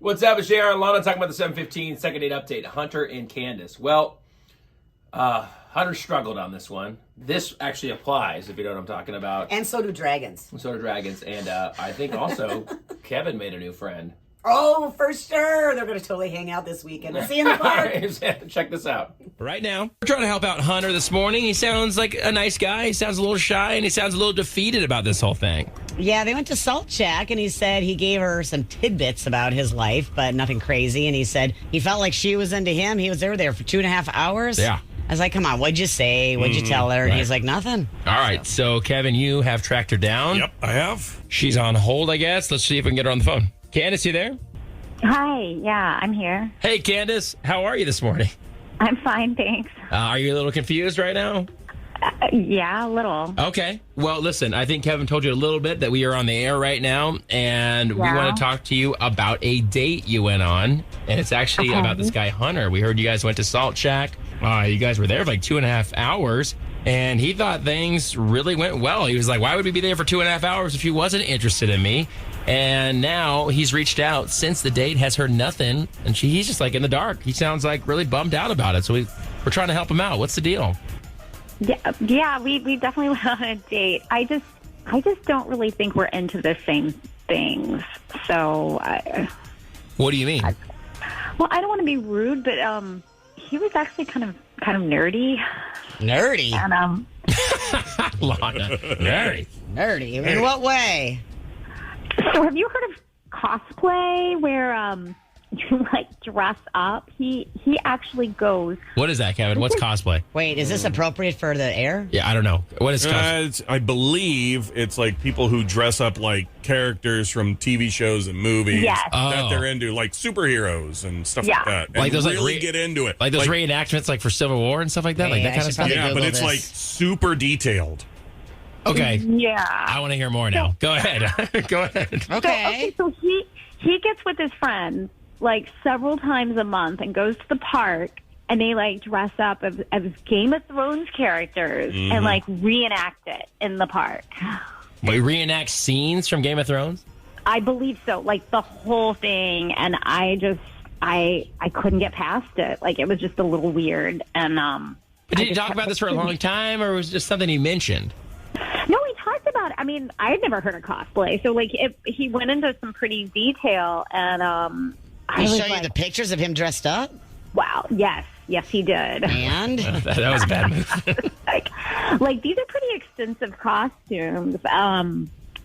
What's up, it's JR and Lana talking about the 7:15 second date update. Hunter and Candace. Well, Hunter struggled on this one. This actually applies, if you know what I'm talking about. And so do dragons. And I think also Kevin made a new friend. Oh, for sure. They're going to totally hang out this weekend. See you in the park. Check this out. Right now, we're trying to help out Hunter this morning. He sounds like a nice guy. He sounds a little shy, and he sounds a little defeated about this whole thing. Yeah, they went to Salt Shack, and he said he gave her some tidbits about his life, but nothing crazy. And he said he felt like she was into him. He was there for 2.5 hours. Yeah. I was like, come on, what'd you say? What'd you tell her? And he's like, nothing. All right, so Kevin, you have tracked her down. Yep, I have. She's on hold, I guess. Let's see if we can get her on the phone. Candace, you there? Hi, yeah, I'm here. Hey, Candace, how are you this morning? I'm fine, thanks. Are you a little confused right now? Yeah, a little. Okay. Well, listen, I think Kevin told you a little bit that we are on the air right now, and we want to talk to you about a date you went on, and it's actually about this guy, Hunter. We heard you guys went to Salt Shack. You guys were there for like 2.5 hours, and he thought things really went well. He was like, why would we be there for 2.5 hours if he wasn't interested in me? And now he's reached out since the date, has heard nothing, and he's just like in the dark. He sounds like really bummed out about it, so we're trying to help him out. What's the deal? Yeah, we definitely went on a date. I just don't really think we're into the same things. So, What do you mean? I don't want to be rude, but he was actually kind of nerdy. Nerdy? And Lana. Nerdy. Nerdy? In what way? So have you heard of cosplay where you like dress up? He actually goes. What is that, Kevin? What's cosplay? Wait, is this appropriate for the air? Yeah, I don't know. What is cosplay? I believe it's like people who dress up like characters from TV shows and movies Yes. that they're into, like superheroes and stuff like that. And Like those, like, really get into it. Like those reenactments like for Civil War and stuff like that? Hey, Like that I kind of should stuff? probably Yeah, but Google it's this. like super detailed. Okay. Yeah. I want to hear more now. Go ahead. Go ahead. Okay. So he gets with his friends like several times a month and goes to the park, and they like dress up as Game of Thrones characters and like reenact it in the park. Wait, reenact scenes from Game of Thrones? I believe so, like the whole thing, and I couldn't get past it. Like it was just a little weird, and But did you talk about this for a long time, or was it just something he mentioned? No, he talked about it. I mean, I had never heard of cosplay, so like he went into some pretty detail, and I He was show you like, the pictures of him dressed up? wow, yes, he did. And? That was a bad move. like these are pretty extensive costumes.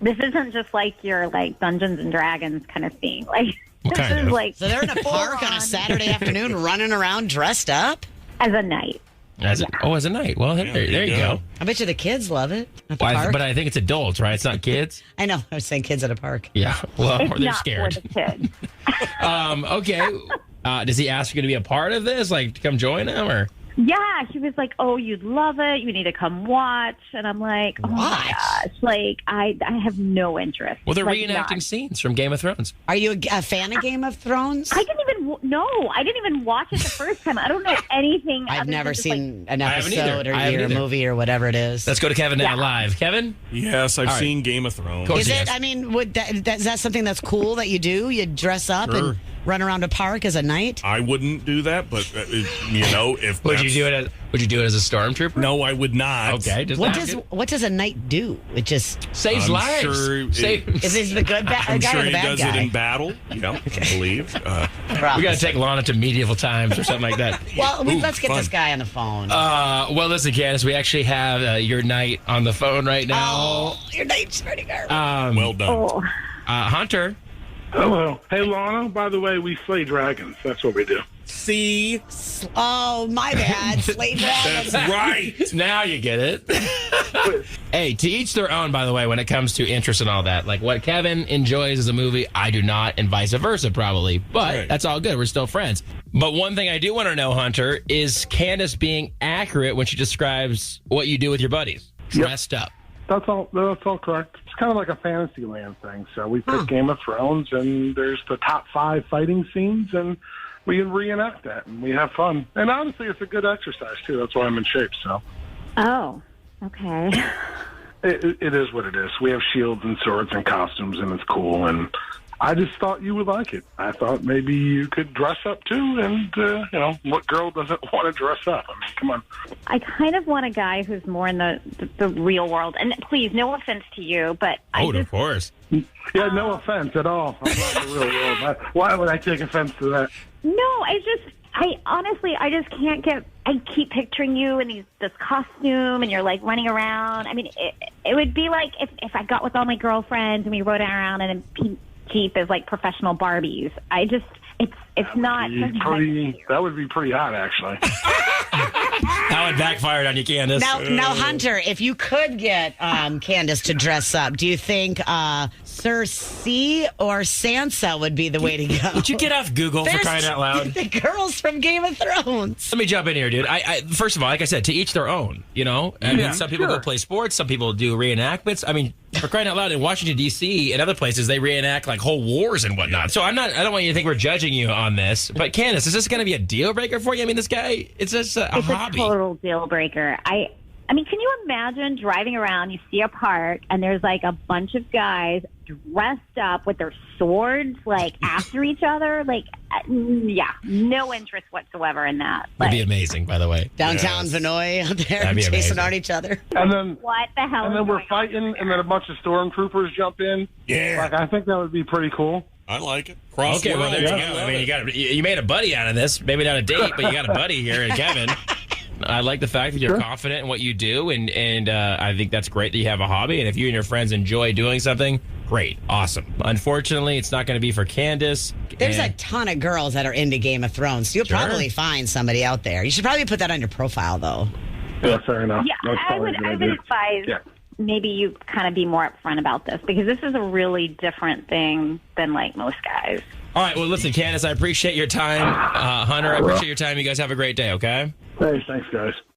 This isn't just like your like Dungeons and Dragons kind of thing. Like What this kind is of? like So they're in a park on a Saturday afternoon running around dressed up? as a night. As a night. Well, there you go. I bet you the kids love it at the Well, park. but I think it's adults, right? It's not kids. I know. I was saying kids at a park. Yeah. Well, It's or they're not scared. for the kids. Okay. Does he ask you to be a part of this? Like, to come join him, or? Yeah, he was like, "Oh, you'd love it. You need to come watch." And I'm like, "Oh my Watch? gosh!" Like, I have no interest. Well, they're like, reenacting none. scenes from Game of Thrones. Are you a fan of Game of Thrones? I didn't even I didn't even watch it the first time. I don't know anything. I've other never than just, like, seen an I haven't episode either. or I haven't a either. movie or whatever it is. Let's go to Kevin now Yeah. live. Kevin? Yes, I've All right. seen Game of Thrones. Cool. Is Yes. it? I mean, is that something that's cool that you do? You dress up Sure. and run around a park as a knight? I wouldn't do that, but if Would you do it as a stormtrooper? No, I would not. Okay. Just What does a knight do? It just saves I'm lives. sure is he the good I'm guy sure or the he bad does guy? it in battle. I believe. We got to take Lana to medieval times or something like that. Well, Ooh, let's get fun. this guy on the phone. Well, listen, Candace, we actually have your knight on the phone right now. Oh, your knight's pretty good. Well done. Oh, Hunter. Hello. Hey, Lana, by the way, we slay dragons. That's what we do. See, Oh, my bad. Slave dragons. that's right. Now you get it. Hey, to each their own, by the way, when it comes to interest and all that. Like what Kevin enjoys as a movie, I do not, and vice versa, probably. But Right. that's all good. We're still friends. But one thing I do want to know, Hunter, is Candace being accurate when she describes what you do with your buddies? Dressed up. That's all correct. It's kind of like a Fantasyland thing. So we pick Game of Thrones, and there's the top 5 fighting scenes, and we reenact that, and we have fun. And honestly, it's a good exercise, too. That's why I'm in shape, so. okay. It is what it is. We have shields and swords and costumes, and it's cool, and I just thought you would like it. I thought maybe you could dress up too, and what girl doesn't want to dress up? I mean, come on. I kind of want a guy who's more in the real world. And please, no offense to you, but Of course. Yeah, no offense at all. I'm not in the real world. Why would I take offense to that? No, I just can't get. I keep picturing you in this costume, and you're like running around. I mean, it would be like if I got with all my girlfriends and we rode around in a pink Jeep as like professional Barbies. It's not. That would be pretty hot, actually. How it backfired on you, Candace. Now, Hunter, if you could get Candace to dress up, do you think Cersei or Sansa would be the way to go? Would you get off Google for crying out loud? The girls from Game of Thrones. Let me jump in here, dude. I first of all, like I said, to each their own. You know, I mean, some people go play sports, some people do reenactments. I mean, for crying out loud, in Washington D.C. and other places, they reenact like whole wars and whatnot. So I don't want you to think we're judging you on this. But Candace, is this going to be a deal breaker for you? I mean, this guy, it's just a hobby. A total deal breaker. I mean, can you imagine driving around, you see a park, and there's like a bunch of guys dressed up with their swords, like after each other? Like, no interest whatsoever in that. That'd be amazing, by the way. Downtown Vinoy out there chasing on each other. And then what the hell? And then we're fighting, and then a bunch of stormtroopers jump in. Yeah, I think that would be pretty cool. I like it. Okay, well there you go. I mean, you made a buddy out of this. Maybe not a date, but you got a buddy here, Kevin. I like the fact that you're confident in what you do, and I think that's great that you have a hobby. And if you and your friends enjoy doing something, great, awesome. Unfortunately, it's not going to be for Candace. There's a ton of girls that are into Game of Thrones. So you'll probably find somebody out there. You should probably put that on your profile, though. Yeah, fair enough. Yeah, I would advise maybe you kind of be more upfront about this, because this is a really different thing than like most guys. All right, well, listen, Candace, I appreciate your time. Hunter, I appreciate your time. You guys have a great day, okay? Hey, thanks, guys.